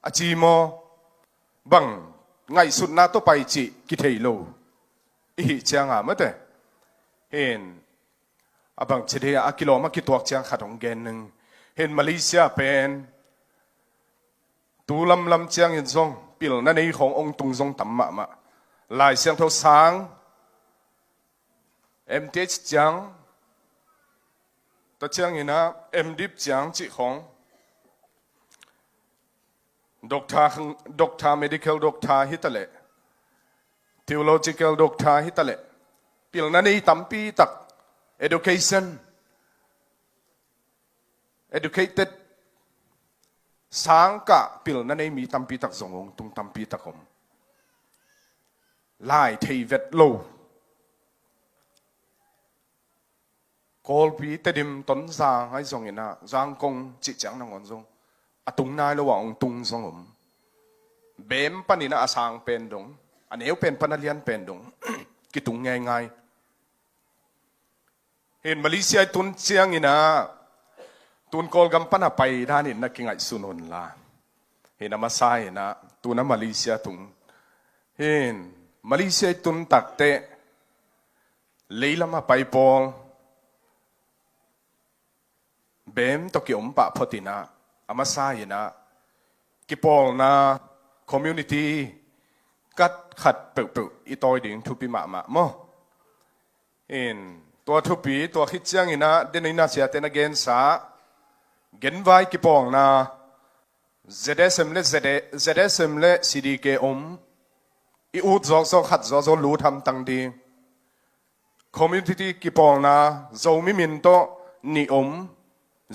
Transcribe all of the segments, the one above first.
อาจีโมบังไงสุดนาตัวไปจีกิเทโลอีเจียงอ่ะมั้งแต่เห็นบังเฉลี่ยกิโลมากี่ตัวเจียงขัดของเกนหนึ่งเห็นมาเลเซียเป็นตูลำเจียงยินซงปิลนั่นเองขององค์ตุงซงตั้มมาลายเสียงเท่าสังMTH จังตัวเจียงยินะ MDIP จังจีของด็อกเตอร์ medical ด็อกเตอร์ฮิตเล่ theological ด็อกเตอร์ฮิตเล่ปิลนั่นเองตั้มปีตัก education educated สังกะปิลนั่นเองมีตั้มปีตักสงองตุงตั้มปีตักผมไล่เทเวตโลกอลปีเตดิมต้นสางให้ส่งเงินร่างกงจิตจังนังวันส่งตุงนายระหว่างตุงส่งผมเบมปันนี่นะอาสางเป็นดงอันนี้เป็นปันเลียนเป็นดงกิตุงง่ายเห็นมาเลเซียตุนเชียงนี่นะตุนกอลกัมปันไปด้านนี้นักกิงไอสุนนละเห็นมาไซนะตุนมาเลเซียตุงเห็นมาเลเซียตุนตักเตะเลยละมาไปปองเบมตกิอมปะพอตินะอามาไซนะกิปองนะคอมมูนิตี้กัดขัดเปิดอีตอยดิ่งทุปีมาโมเอ็นตัวทุปีตัวคิดเจียงอีนะเดนินาเสียเตนะเกนสาเกนไว้กิปองนะZSM เล CDK อีอูดจอกขัดจอกรู้ทำตั้งดีคอมมูนิตี้กิปองนะโจมิมินโตนิ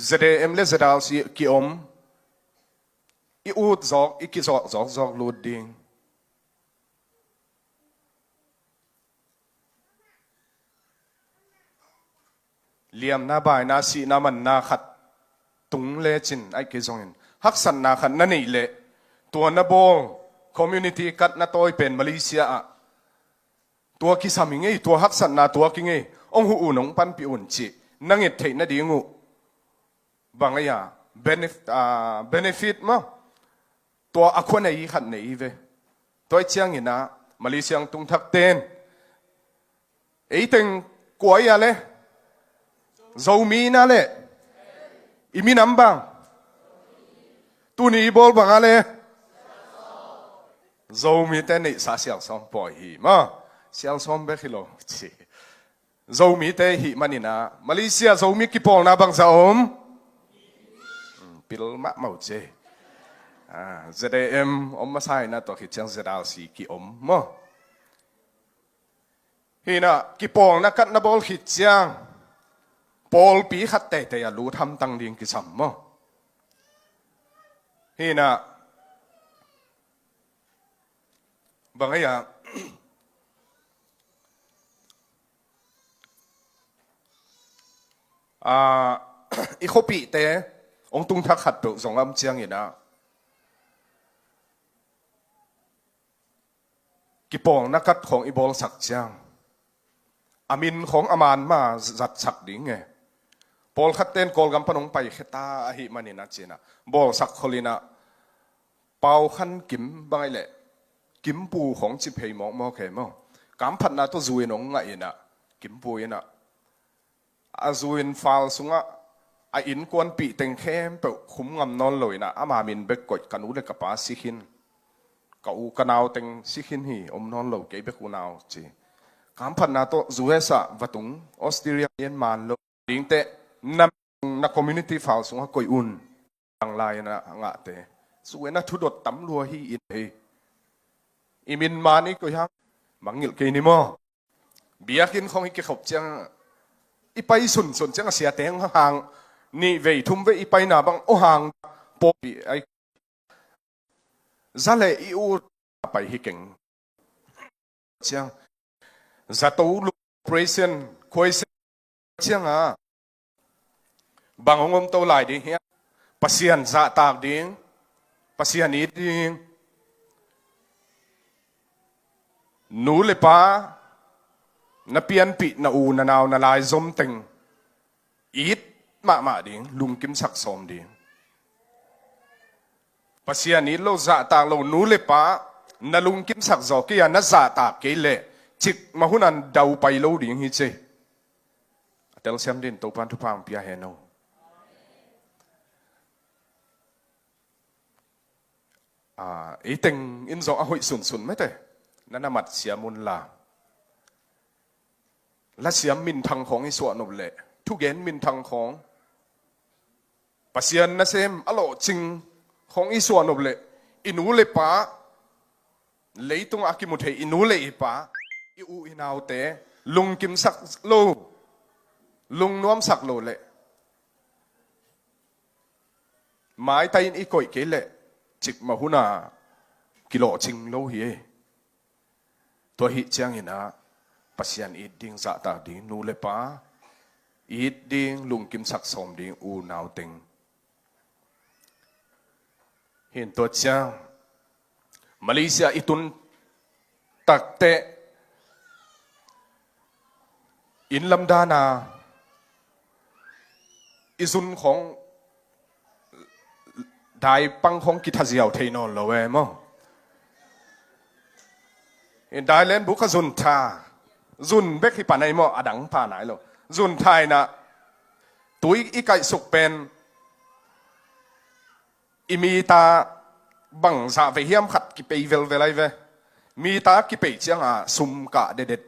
ZDM เล ZDC กิอีอูดจอกอีกิจอกรู้ดีเลียมนาบายนาสีนามันนาขัดตุงเลจินไอเกจงอินฮักสันนาขันนั่นนี่เลตัวนาโบคอมมูนิตี้กัดนาโตยเป็นมาเลเซียตัวกิสามิงเอตัวฮักสันนาตัวกิงเอองหูอุนงปันปิอุนจีนั่งเอทเทนดีงูบางอย่างbenefit มั้งตัวอควาในขัดในเวตัวเชียงอินะมาเลเซียตุงทักเตนไอตึงกวยอะไรโจมีน่ะเลยอีมีน้ำบังตัวนี้บอลบังอะไรโจมีแต่ในสาเซียลซอมปอยฮีมาเซียลซอมเบคิโลจีโจมีแต่ฮีมันนี่นะมาเลเซียโจมีกี่ปองนะบังซาอมปิลมะเมาเจZDM มาใส่นะตัวคิดเชียง ZDC กี่มาฮีนะกี่ปองนะกัดนะบอลคิดเชียงปอลปีขัดแต่อย่ารู้ทำตั้งเรียงกิจสัมมั้งเฮ้นะบางอย่างอีโคปีแต่องตุงทักขัดตัวสองลำเชียงอย่างนะกิปองนักกัดของอีบอลสักเชียงอามินของอามานมาจัดสักดิ่งไงบอลขัดเต้นกอลกำปนงไปเขตาอหิมันนี่นะเจนะบอลสักคนลีนะเป่าขันกิมบางไงแหละกิมปูของจิเพย์มองแค่มองกำพันนะตัวจุยนงไงนะกิมปูนะอาจุยนฟาลสุงะอินกวนปีเต็งเข้มเปิดคุ้มงำนอนเลยนะอามามินเบกกดกันอุเลกับป้าสิขินกับอูกันเอาเต็งสิขินฮีนอนเลยเก็บเบกูนาวจีกำพันนะตัวจุเอสะวัตุงออสเตรเลียเย็นมันเลยดิ้งเตะนักคอมมูนิตี้ฟาลสุงะกอยอุ่นต่างลายนะงะเตะสุเอนะทุดดตั้มรัวฮีอินเฮอิมินมานี่ก็ยังมังงิลเกนิโมเบียกินของฮิกขบจังอีไปสุนจังเสียเต็งห่างนี่เวทุ่มเวอีไปหนาบังโอห่างปปีไอซาเลอีอูไปฮิเก่งจังจะตูลูเพรสเซนคุยเซจังบางองค์โตหลายดิเฮียปัสยันจะตากดิ้งปัสยันนี้ดิ้งนูเลป้านาเปียนปีนาอูนานาวนาลายซมเต็งอีดมาดิ่งลุงกิมสักซอมดิ่ง pasia ni lo za ta lo nu le pa na lung kim sak zo ki ya na za ta ke le chik mahunan dau pai lo ding hi che tel sem din to pan tu pang pia he no ý tình in rõ hội sùn sùn mấy thế nó nằm mặt xia mun là xia min thằng khong ý sọ nộp lệ thu gén min thằng khong pasian na xem alo ching khong ý sọ nộp lệ inu lệ pa lấy tung aki một thầy inu lệ pa iu inao te lung kim sắc lô lung nuam sắc lô lệ mãi tay in ý cội kế lệ chích mà huna kilo ching lâu hi tôi hít chang ina pasian ít ding dạ ta ding nu le pa ít ding lung kim sắc som ding u nao ting hiện tôi chang Malaysia itun tak te in lam dana izun khong đại băng không kỹ thuật diệu thế nào lâu em không? Hiện đại lên bút cái dùn thà, dùn biết khi pan này mà đắng pan này lo, dùn thai na, túi ít cái sụp pen, imi ta bằng giả về hiểm khát kí bể về lại về, mi ta kí bể chẳng sum cả đệt đệt,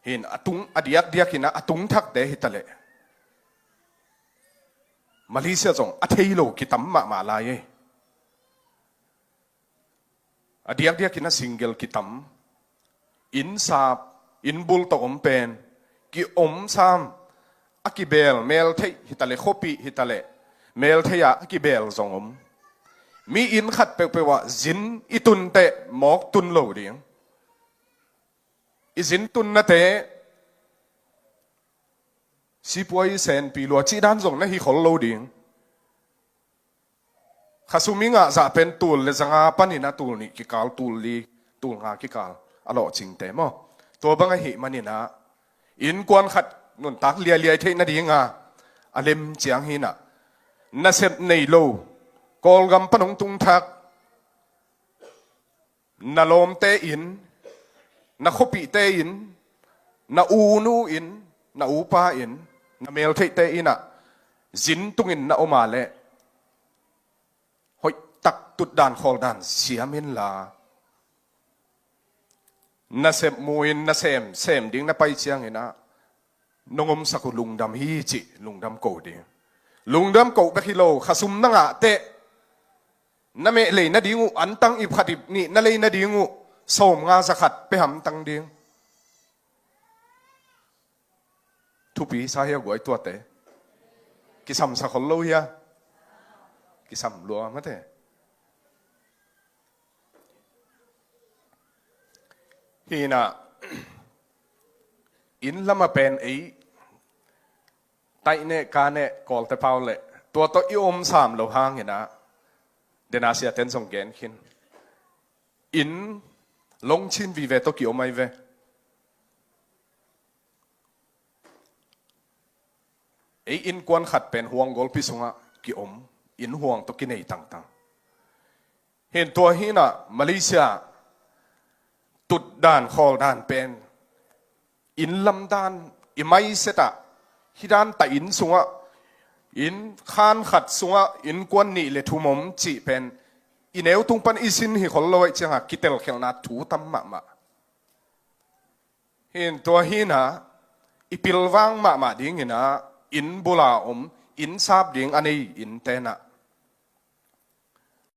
hiện atung adiak diak hiện atung thắc để hít lệ. Malaysia zong athei lo ki tam ma la ye adiak dia kina single ki tam in sap in bul to om pen ki om sam akibel mel thei hitale khopi hitale mel theya akibel zong om mi in khat pe pe wa zin itun te mok tun lo ding izin tun na te si puai sen pi lo chi dan zong na hi khol lo ding khasuminga za pen tul le zanga panina tul ni ki kal tul li tul nga ki kal alo ching te mo to banga hi manina in kwan khat nun tak lia lia the na dinga alem chiang hi na set nei lo kol gam panong tung thak na lom te in na khopi te in na u nu in na upa in na mel thei te ina zin tungin na oma le hoi tak tut dan khol dan siamin la na sem muin na sem ding na pai chiang ina nongom saku lungdam hi chi lungdam ko ding lungdam ko ba kilo khasum na nga te na me le na dingu antang ip khatip ni na le na dingu som nga zakhat pe ham tang ding thupi sa hiya goi to te kisam sa khol lo hiya kisam lo ma te hina in lama pen ei tai ne ka ne kol te pau le to i om sam lo hang hina dena sia ten song gen khin in long chin vi ve to ki omai ve ei in kwan khat pen huang gol pi sunga ki om in huang to ki nei tang tang hen to hina Malaysia tut dan khol dan pen in lam dan imai seta hidan ta in sunga in khan khat sunga in kwan ni le thumom chi pen ineu tung pan isin hi khol loi changa kitel khelna thu tam ma hen to hina ipilwang ma ding ina in bula in sap ding ani in tena